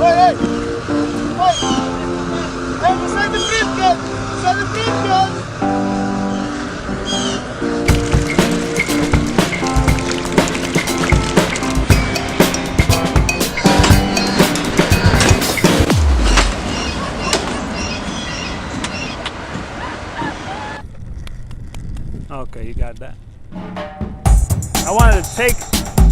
Hey! Hey, beside the briefcase! Beside the briefcase! Okay, you got that. I wanted to take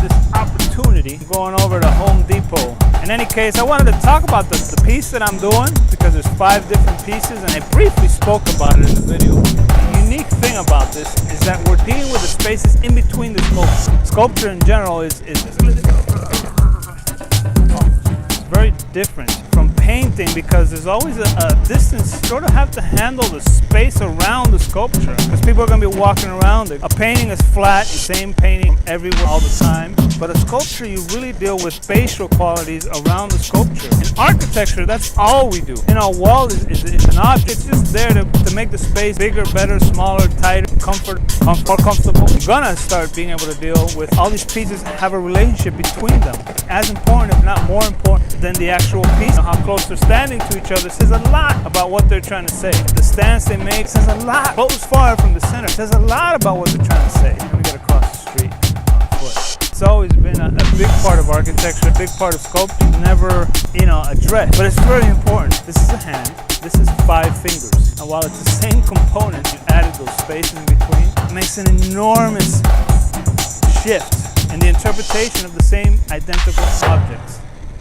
this opportunity going over to Home Depot. In any case, I wanted to talk about the piece that I'm doing because there's 5 different pieces and I briefly spoke about it in the video. The unique thing about this is that we're dealing with the spaces in between the sculpture. Sculpture in general is very different from painting because there's always a distance. You sort of have to handle the space around the sculpture because people are going to be walking around it. A painting is flat, the same painting everywhere all the time. But a sculpture, you really deal with spatial qualities around the sculpture. In architecture, that's all we do. A wall is an object. It's just there to make the space bigger, better, smaller, tighter, more comfortable. You're gonna start being able to deal with all these pieces that have a relationship between them. As important, if not more important, than the actual piece. How close they're standing to each other says a lot about what they're trying to say. The stance they make says a lot. Close far from the center says a lot about what they're trying to say. Let me get across the street on foot. It's always been a big part of architecture, a big part of sculpture. Never, addressed, but it's very important. This is a hand. This is 5 fingers. And while it's the same component, you added those spaces in between. It makes an enormous shift in the interpretation of the same identical objects.